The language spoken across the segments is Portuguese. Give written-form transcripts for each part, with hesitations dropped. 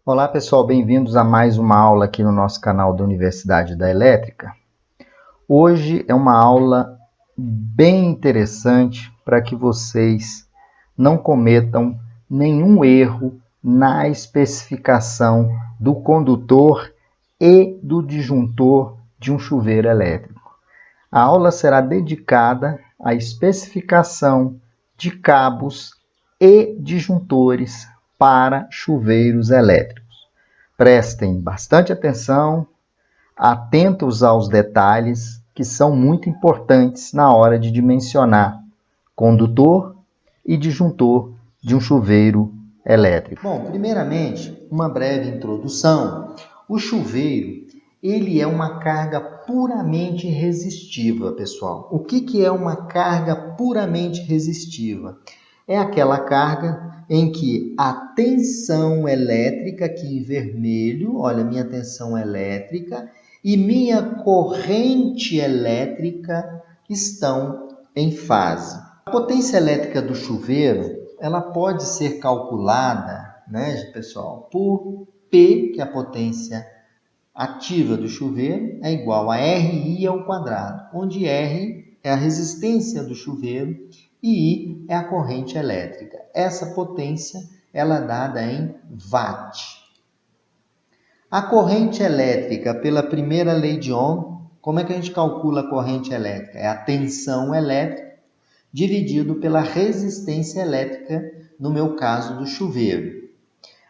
Olá pessoal, bem-vindos a mais uma aula aqui no nosso canal da Universidade da Elétrica. Hoje é uma aula bem interessante para que vocês não cometam nenhum erro na especificação do condutor e do disjuntor de um chuveiro elétrico. A aula será dedicada à especificação de cabos e disjuntores para chuveiros elétricos. Prestem bastante atenção, atentos aos detalhes que são muito importantes na hora de dimensionar condutor e disjuntor de um chuveiro elétrico. Bom, primeiramente, uma breve introdução. O chuveiro, ele é uma carga puramente resistiva, pessoal. O que é uma carga puramente resistiva? É aquela carga em que a tensão elétrica, aqui em vermelho, olha, minha tensão elétrica, e minha corrente elétrica estão em fase. A potência elétrica do chuveiro, ela pode ser calculada, né, pessoal, por P, que é a potência ativa do chuveiro, é igual a RI ao quadrado, onde R é a resistência do chuveiro e I é a corrente elétrica. Essa potência, ela é dada em watt. A corrente elétrica, pela primeira lei de Ohm, como é que a gente calcula a corrente elétrica? É a tensão elétrica dividido pela resistência elétrica, no meu caso, do chuveiro.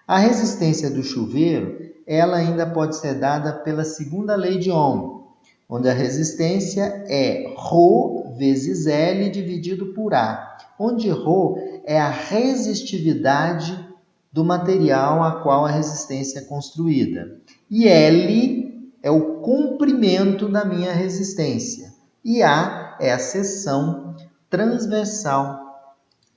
A resistência do chuveiro, ela ainda pode ser dada pela segunda lei de Ohm, onde a resistência é ρ vezes L dividido por A, onde ρ é a resistividade do material a qual a resistência é construída. E L é o comprimento da minha resistência. E A é a seção transversal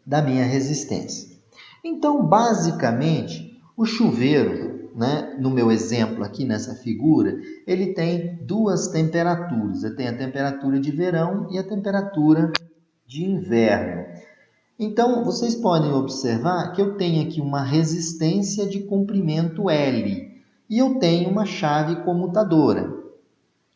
da minha resistência. Então, basicamente, o chuveiro, né, no meu exemplo aqui nessa figura, ele tem duas temperaturas. Ele tem a temperatura de verão e a temperatura de inverno. Então, vocês podem observar que eu tenho aqui uma resistência de comprimento L e eu tenho uma chave comutadora.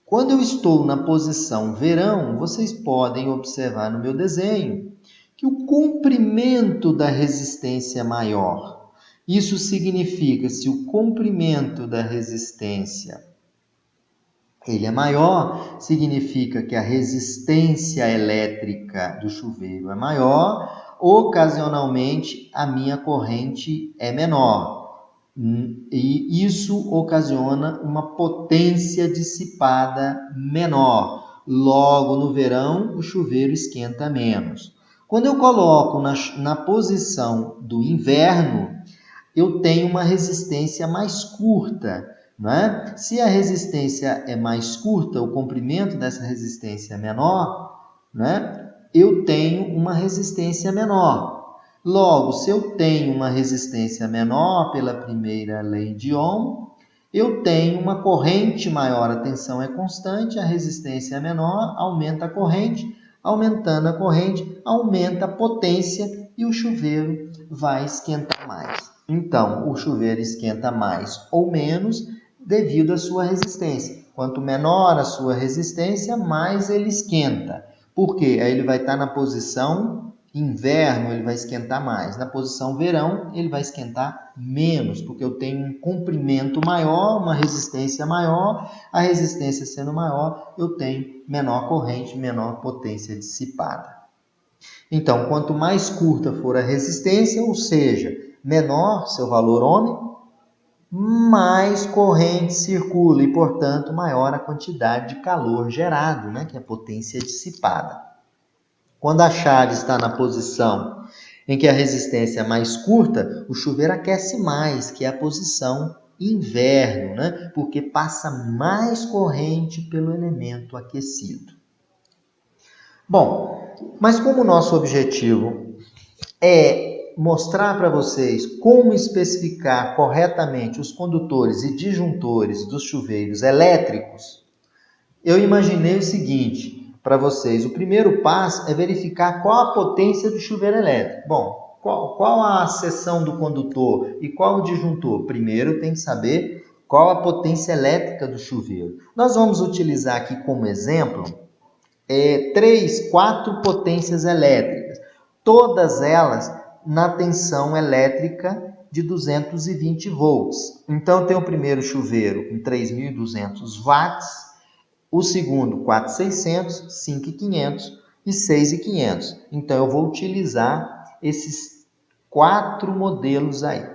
Quando eu estou na posição verão, vocês podem observar no meu desenho que o comprimento da resistência é maior. Isso significa, se o comprimento da resistência ele é maior, significa que a resistência elétrica do chuveiro é maior, ocasionalmente a minha corrente é menor. E isso ocasiona uma potência dissipada menor. Logo, no verão, o chuveiro esquenta menos. Quando eu coloco na posição do inverno, eu tenho uma resistência mais curta. Não é? Se a resistência é mais curta, o comprimento dessa resistência é menor, né? Eu tenho uma resistência menor. Logo, se eu tenho uma resistência menor pela primeira lei de Ohm, eu tenho uma corrente maior, a tensão é constante, a resistência é menor, aumenta a corrente, aumentando a corrente, aumenta a potência e o chuveiro vai esquentar mais. Então, o chuveiro esquenta mais ou menos devido à sua resistência. Quanto menor a sua resistência, mais ele esquenta. Por quê? Aí ele vai estar na posição inverno, ele vai esquentar mais. Na posição verão, ele vai esquentar menos, porque eu tenho um comprimento maior, uma resistência maior. A resistência sendo maior, eu tenho menor corrente, menor potência dissipada. Então, quanto mais curta for a resistência, ou seja, menor seu valor ômico, mais corrente circula e, portanto, maior a quantidade de calor gerado, né, que é a potência dissipada. Quando a chave está na posição em que a resistência é mais curta, o chuveiro aquece mais, que é a posição inverno, né, porque passa mais corrente pelo elemento aquecido. Bom, mas como o nosso objetivo é mostrar para vocês como especificar corretamente os condutores e disjuntores dos chuveiros elétricos, eu imaginei o seguinte para vocês. O primeiro passo é verificar qual a potência do chuveiro elétrico. Bom, Qual a seção do condutor e qual o disjuntor? Primeiro tem que saber qual a potência elétrica do chuveiro. Nós vamos utilizar aqui como exemplo 4 potências elétricas, todas elas na tensão elétrica de 220 volts. Então, tem o primeiro chuveiro com 3.200 watts, o segundo 4.600, 5.500 e 6.500. Então, eu vou utilizar esses 4 modelos aí.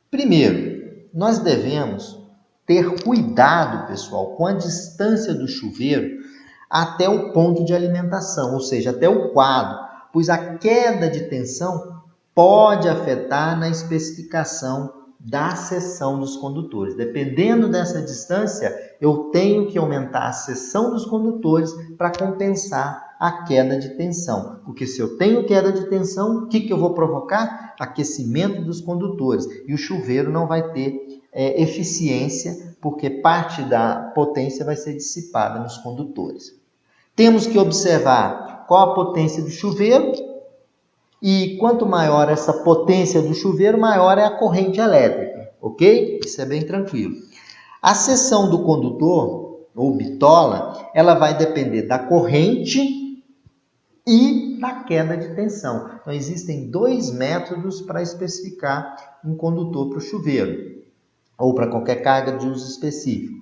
Primeiro, nós devemos ter cuidado, pessoal, com a distância do chuveiro até o ponto de alimentação, ou seja, até o quadro, pois a queda de tensão pode afetar na especificação da seção dos condutores. Dependendo dessa distância, eu tenho que aumentar a seção dos condutores para compensar a queda de tensão. Porque se eu tenho queda de tensão, o que eu vou provocar? Aquecimento dos condutores. E o chuveiro não vai ter eficiência, porque parte da potência vai ser dissipada nos condutores. Temos que observar qual a potência do chuveiro e quanto maior essa potência do chuveiro, maior é a corrente elétrica, ok? Isso é bem tranquilo. A seção do condutor, ou bitola, ela vai depender da corrente e da queda de tensão. Então, existem 2 métodos para especificar um condutor para o chuveiro, ou para qualquer carga de uso específico.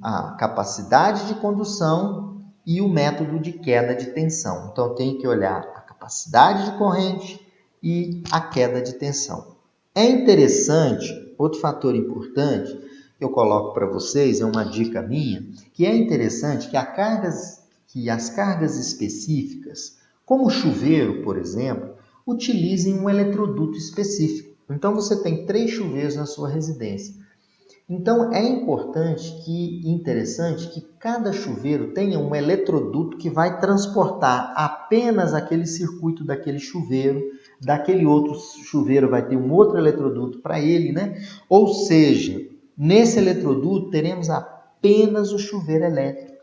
A capacidade de condução e o método de queda de tensão. Então, eu tenho que olhar a capacidade de corrente e a queda de tensão. É interessante, outro fator importante que eu coloco para vocês, é uma dica minha, que é interessante que as cargas específicas, como o chuveiro, por exemplo, utilizem um eletroduto específico. Então, você tem 3 chuveiros na sua residência. Então, é importante e interessante que cada chuveiro tenha um eletroduto que vai transportar apenas aquele circuito daquele chuveiro, daquele outro chuveiro vai ter um outro eletroduto para ele, né? Ou seja, nesse eletroduto teremos apenas o chuveiro elétrico,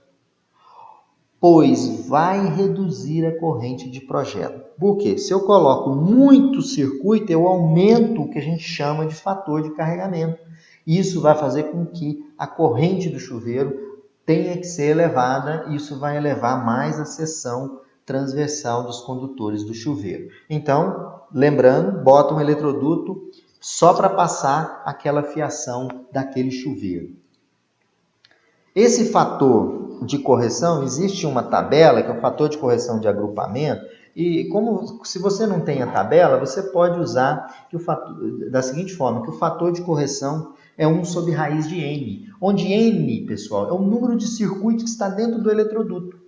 pois vai reduzir a corrente de projeto. Por quê? Se eu coloco muito circuito, eu aumento o que a gente chama de fator de carregamento. Isso vai fazer com que a corrente do chuveiro tenha que ser elevada, e isso vai elevar mais a seção transversal dos condutores do chuveiro. Então, lembrando, bota um eletroduto só para passar aquela fiação daquele chuveiro. Esse fator de correção, existe uma tabela, que é o fator de correção de agrupamento, e se você não tem a tabela, você pode usar da seguinte forma, que o fator de correção é 1 sobre raiz de N, onde N, pessoal, é o número de circuitos que está dentro do eletroduto.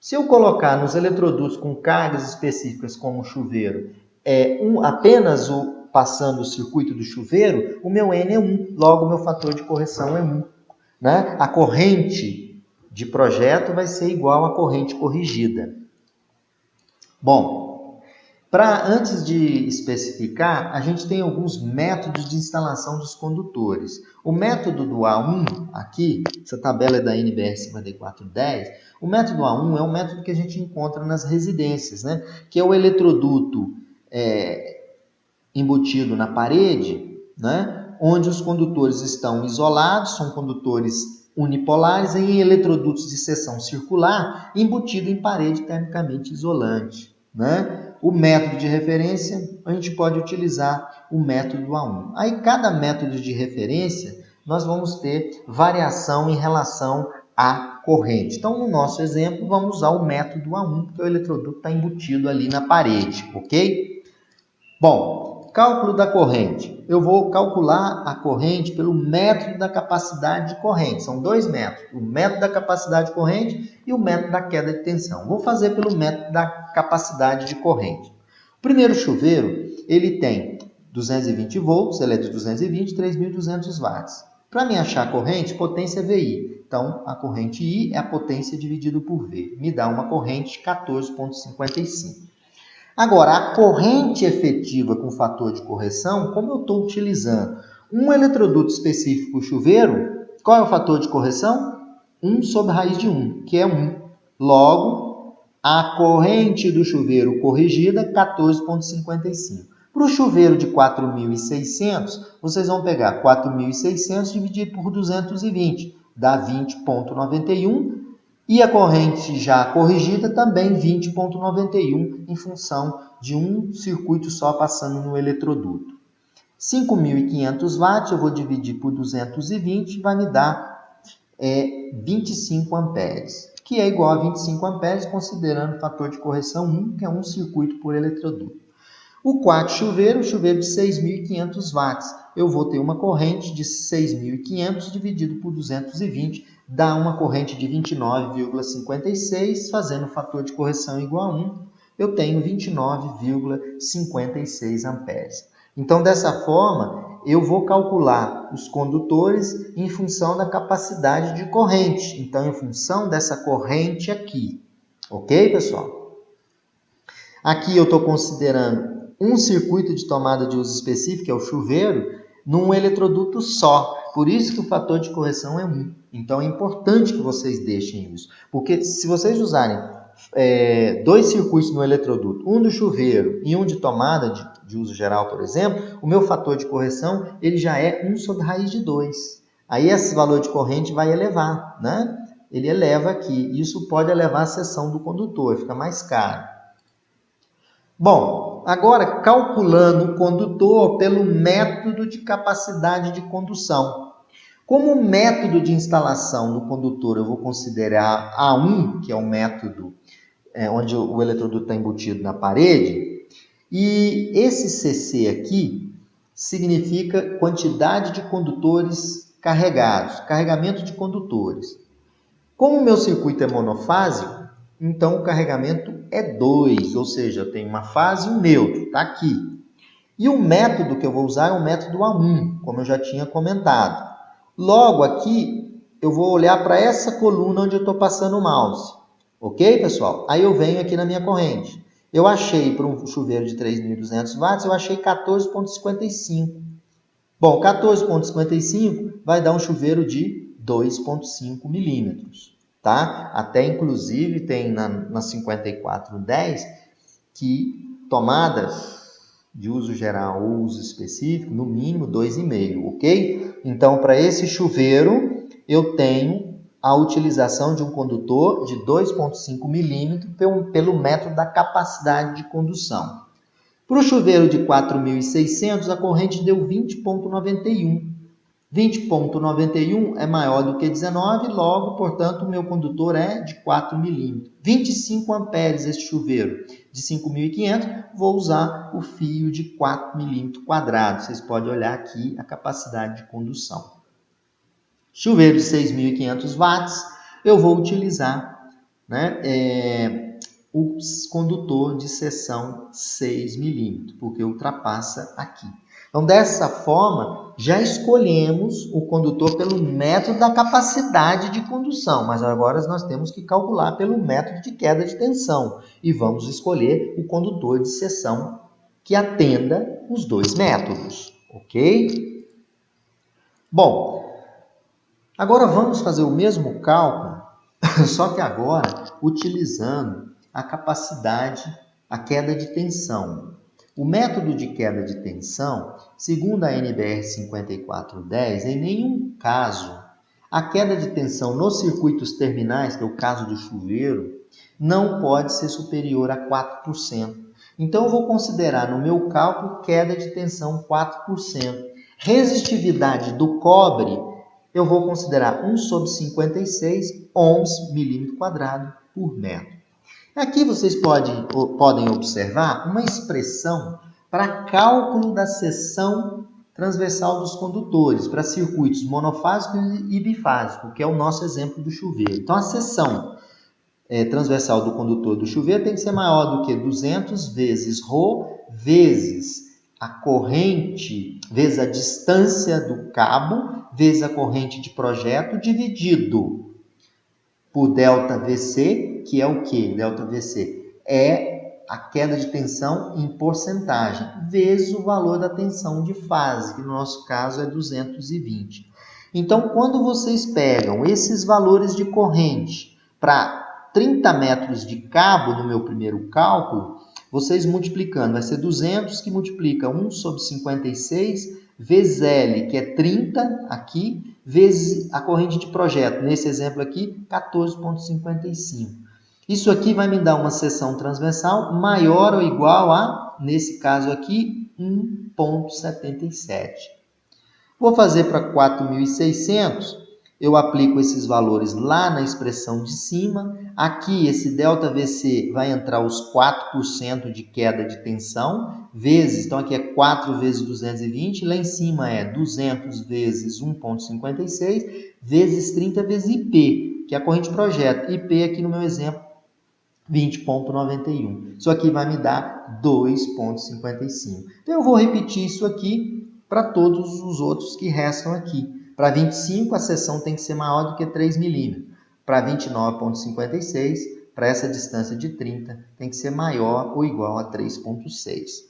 Se eu colocar nos eletrodutos com cargas específicas como o chuveiro, apenas passando o circuito do chuveiro, o meu N é 1, logo o meu fator de correção é 1. Né? A corrente de projeto vai ser igual à corrente corrigida. Bom, antes de especificar, a gente tem alguns métodos de instalação dos condutores. O método do A1, aqui, essa tabela é da NBR 5410, o método A1 é um método que a gente encontra nas residências, né? Que é o eletroduto embutido na parede, né? Onde os condutores estão isolados, são condutores unipolares em eletrodutos de seção circular embutido em parede termicamente isolante, né? O método de referência, a gente pode utilizar o método A1. Aí, cada método de referência, nós vamos ter variação em relação à corrente. Então, no nosso exemplo, vamos usar o método A1, porque o eletroduto está embutido ali na parede, ok? Bom, cálculo da corrente. Eu vou calcular a corrente pelo método da capacidade de corrente. São 2 métodos, o método da capacidade de corrente e o método da queda de tensão. Vou fazer pelo método da capacidade de corrente. O primeiro chuveiro, ele tem 220 volts, ele é de 220, 3.200 watts. Para me achar a corrente, potência VI. Então, a corrente I é a potência dividido por V. Me dá uma corrente de 14,55. Agora, a corrente efetiva com fator de correção, como eu estou utilizando um eletroduto específico chuveiro, qual é o fator de correção? 1 sobre raiz de 1, que é 1. Logo, A corrente do chuveiro corrigida, 14,55. Para o chuveiro de 4.600, vocês vão pegar 4.600 dividido por 220, dá 20,91. E a corrente já corrigida também 20,91 em função de um circuito só passando no eletroduto. 5.500 watts eu vou dividir por 220, vai me dar 25 amperes, que é igual a 25 amperes, considerando o fator de correção 1, que é um circuito por eletroduto. O quarto chuveiro, o chuveiro de 6.500 watts, eu vou ter uma corrente de 6.500 dividido por 220, dá uma corrente de 29,56, fazendo o fator de correção igual a 1, eu tenho 29,56 amperes. Então, dessa forma, eu vou calcular os condutores em função da capacidade de corrente. Então, em função dessa corrente aqui. Ok, pessoal? Aqui eu estou considerando um circuito de tomada de uso específico, que é o chuveiro, num eletroduto só. Por isso que o fator de correção é 1. Então, é importante que vocês deixem isso. Porque se vocês usarem dois circuitos no eletroduto, um do chuveiro e um de tomada de uso geral, por exemplo, o meu fator de correção ele já é 1 sobre raiz de 2. Aí esse valor de corrente vai elevar, né? Ele eleva aqui. Isso pode elevar a seção do condutor, fica mais caro. Bom, agora calculando o condutor pelo método de capacidade de condução. Como método de instalação do condutor eu vou considerar A1, que é o método onde o eletroduto está embutido na parede, e esse CC aqui significa quantidade de condutores carregados, carregamento de condutores. Como o meu circuito é monofásico, então o carregamento é 2, ou seja, eu tenho uma fase e um neutro, está aqui. E o método que eu vou usar é o método A1, como eu já tinha comentado. Logo aqui, eu vou olhar para essa coluna onde eu estou passando o mouse. Ok, pessoal? Aí eu venho aqui na minha corrente. Eu achei para um chuveiro de 3.200 watts, eu achei 14,55. Bom, 14,55 vai dar um chuveiro de 2,5 milímetros. Tá? Até inclusive tem na 5410 que tomadas de uso geral ou uso específico, no mínimo 2,5, ok? Então, para esse chuveiro, eu tenho a utilização de um condutor de 2,5 milímetros pelo método da capacidade de condução. Para o chuveiro de 4.600, a corrente deu 20,91. 20,91 é maior do que 19, logo, portanto, o meu condutor é de 4 milímetros. 25 amperes esse chuveiro de 5.500, vou usar o fio de 4 milímetros quadrados. Vocês podem olhar aqui a capacidade de condução. Chuveiro de 6.500 watts, eu vou utilizar o condutor de seção 6 milímetros, porque ultrapassa aqui. Então, dessa forma, já escolhemos o condutor pelo método da capacidade de condução, mas agora nós temos que calcular pelo método de queda de tensão e vamos escolher o condutor de seção que atenda os dois métodos, ok? Bom, agora vamos fazer o mesmo cálculo, só que agora utilizando a capacidade, a queda de tensão. O método de queda de tensão, segundo a NBR 5410, em nenhum caso a queda de tensão nos circuitos terminais, que é o caso do chuveiro, não pode ser superior a 4%. Então, eu vou considerar no meu cálculo queda de tensão 4%. Resistividade do cobre, eu vou considerar 1 sobre 56 ohms milímetro quadrado por metro. Aqui vocês podem observar uma expressão para cálculo da seção transversal dos condutores, para circuitos monofásicos e bifásicos, que é o nosso exemplo do chuveiro. Então, a seção transversal do condutor do chuveiro tem que ser maior do que 200 vezes ρ vezes a corrente, vezes a distância do cabo, vezes a corrente de projeto, dividido por ΔVC, que é o que? ΔVC é a queda de tensão em porcentagem, vezes o valor da tensão de fase, que no nosso caso é 220. Então, quando vocês pegam esses valores de corrente para 30 metros de cabo no meu primeiro cálculo, vocês multiplicando, vai ser 200 que multiplica 1 sobre 56 vezes L, que é 30 aqui, vezes a corrente de projeto. Nesse exemplo aqui, 14,55. Isso aqui vai me dar uma seção transversal maior ou igual a, nesse caso aqui, 1,77. Vou fazer para 4.600. Eu aplico esses valores lá na expressão de cima. Aqui, esse ΔVC vai entrar os 4% de queda de tensão, vezes, então aqui é 4 vezes 220, lá em cima é 200 vezes 1,56, vezes 30 vezes IP, que é a corrente projeto. IP aqui no meu exemplo, 20,91. Isso aqui vai me dar 2,55. Então, eu vou repetir isso aqui para todos os outros que restam aqui. Para 25, a seção tem que ser maior do que 3 milímetros. Para 29,56, para essa distância de 30, tem que ser maior ou igual a 3,6.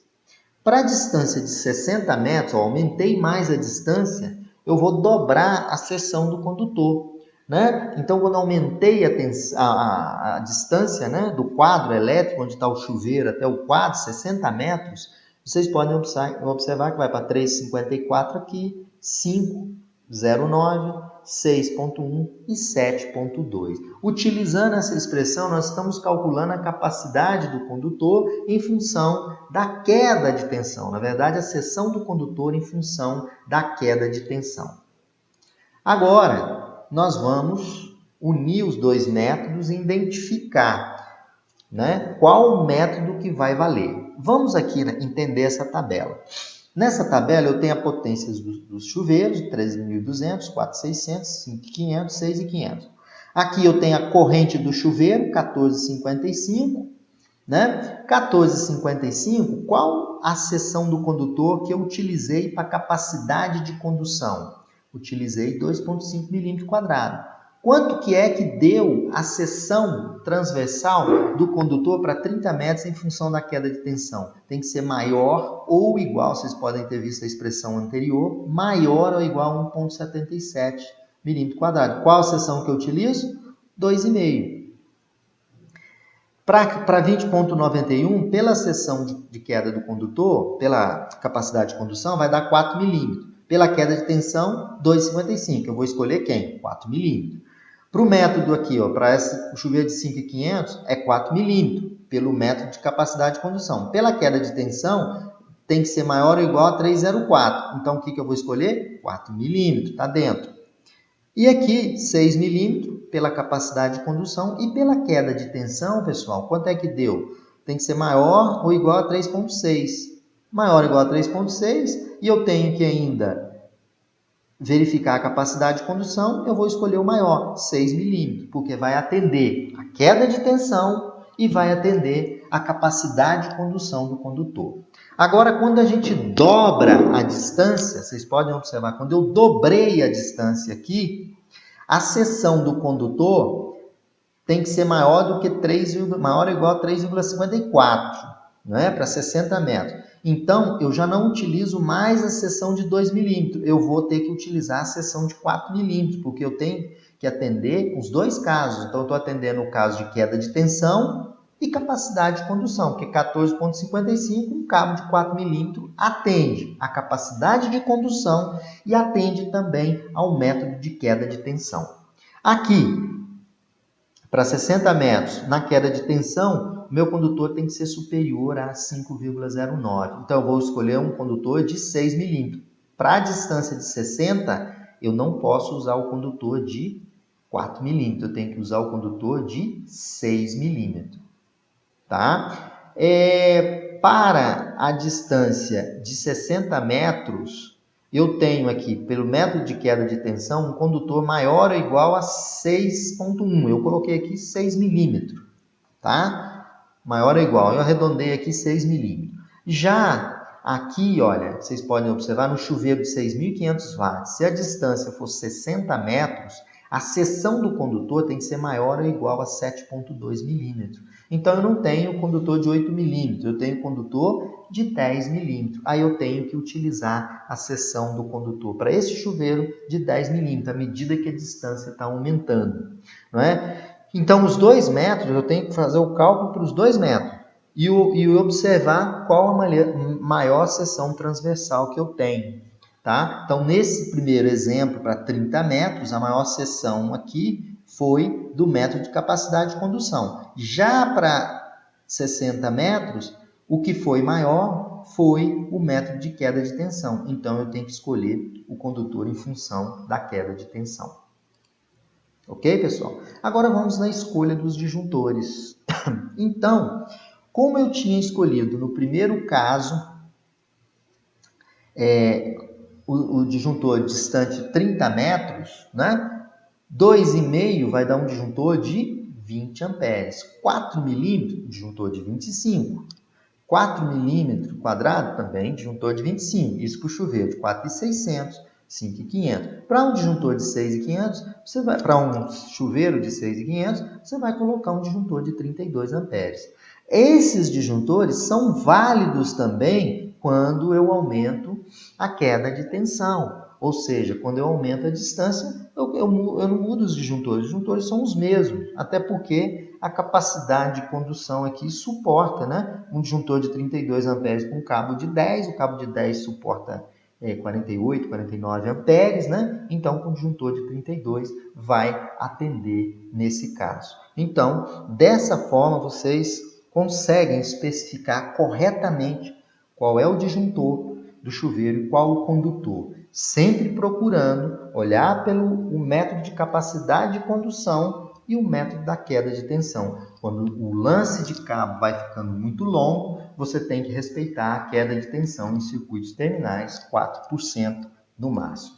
Para a distância de 60 metros, eu aumentei mais a distância, eu vou dobrar a seção do condutor. Né? Então, quando aumentei a distância, né, do quadro elétrico, onde está o chuveiro, até o quadro, 60 metros, vocês podem observar que vai para 3,54 aqui, 5,09, 6,1 e 7,2. Utilizando essa expressão, nós estamos calculando a capacidade do condutor em função da queda de tensão. Na verdade, a seção do condutor em função da queda de tensão. Agora, nós vamos unir os dois métodos e identificar, né, qual o método que vai valer. Vamos aqui, né, entender essa tabela. Nessa tabela eu tenho a potência dos chuveiros, 13.200, 4.600, 5.500, 6.500. Aqui eu tenho a corrente do chuveiro, 14,55. Né? 14,55, qual a seção do condutor que eu utilizei para capacidade de condução? Utilizei 2,5 milímetros quadrados. Quanto que é que deu a seção transversal do condutor para 30 metros em função da queda de tensão? Tem que ser maior ou igual, vocês podem ter visto a expressão anterior, maior ou igual a 1,77 milímetros quadrados. Qual a seção que eu utilizo? 2,5. Para 20,91, pela seção de queda do condutor, pela capacidade de condução, vai dar 4 milímetros. Pela queda de tensão, 2,55. Eu vou escolher quem? 4 milímetros. Para o método aqui, para o chuveiro de 5.500, é 4 milímetros, pelo método de capacidade de condução. Pela queda de tensão, tem que ser maior ou igual a 3,04. Então, o que eu vou escolher? 4 milímetros, está dentro. E aqui, 6 milímetros, pela capacidade de condução. E pela queda de tensão, pessoal, quanto é que deu? Tem que ser maior ou igual a 3,6. Maior ou igual a 3,6. E eu tenho que ainda verificar a capacidade de condução. Eu vou escolher o maior, 6 milímetros, porque vai atender a queda de tensão e vai atender a capacidade de condução do condutor. Agora, quando a gente dobra a distância, vocês podem observar, quando eu dobrei a distância aqui, a seção do condutor tem que ser maior do que maior ou igual a 3,54, né? Para 60 metros. Então, eu já não utilizo mais a seção de 2 milímetros. Eu vou ter que utilizar a seção de 4 milímetros, porque eu tenho que atender os dois casos. Então, eu estou atendendo o caso de queda de tensão e capacidade de condução, porque 14,55, um cabo de 4 milímetros atende a capacidade de condução e atende também ao método de queda de tensão. Aqui, para 60 metros, na queda de tensão, o meu condutor tem que ser superior a 5,09. Então, eu vou escolher um condutor de 6 milímetros. Para a distância de 60, eu não posso usar o condutor de 4 milímetros. Eu tenho que usar o condutor de 6 milímetros. Tá? Para a distância de 60 metros, eu tenho aqui, pelo método de queda de tensão, um condutor maior ou igual a 6,1. Eu coloquei aqui 6 milímetros. Tá? Maior ou igual. Eu arredondei aqui 6 milímetros. Já aqui, olha, vocês podem observar no chuveiro de 6.500 watts, se a distância for 60 metros, a seção do condutor tem que ser maior ou igual a 7,2 milímetros. Então, eu não tenho condutor de 8 milímetros, eu tenho condutor de 10 milímetros. Aí eu tenho que utilizar a seção do condutor para esse chuveiro de 10 milímetros, à medida que a distância está aumentando. Não é? Então, os dois métodos, eu tenho que fazer o cálculo para os dois métodos e observar qual a maior seção transversal que eu tenho. Tá? Então, nesse primeiro exemplo, para 30 metros, a maior seção aqui foi do método de capacidade de condução. Já para 60 metros, o que foi maior foi o método de queda de tensão. Então, eu tenho que escolher o condutor em função da queda de tensão. Ok, pessoal? Agora vamos na escolha dos disjuntores. Então, como eu tinha escolhido no primeiro caso o disjuntor distante 30 metros, né? 2,5 vai dar um disjuntor de 20 amperes. 4 milímetros, disjuntor de 25. 4 milímetros quadrado também, disjuntor de 25. Isso para o chuveiro de 4,600, 5,500. Para um disjuntor de 6,500, você vai para um chuveiro de 6,500, você vai colocar um disjuntor de 32 amperes. Esses disjuntores são válidos também quando eu aumento a queda de tensão. Ou seja, quando eu aumento a distância, eu não mudo os disjuntores. Os disjuntores são os mesmos, até porque a capacidade de condução aqui suporta, né? Um disjuntor de 32 amperes com um cabo de 10, o cabo de 10 suporta 48, 49 amperes, né? Então, com o disjuntor de 32 vai atender nesse caso. Então, dessa forma, vocês conseguem especificar corretamente qual é o disjuntor do chuveiro e qual o condutor, sempre procurando olhar pelo método de capacidade de condução e o método da queda de tensão. Quando o lance de cabo vai ficando muito longo, você tem que respeitar a queda de tensão em circuitos terminais, 4% no máximo.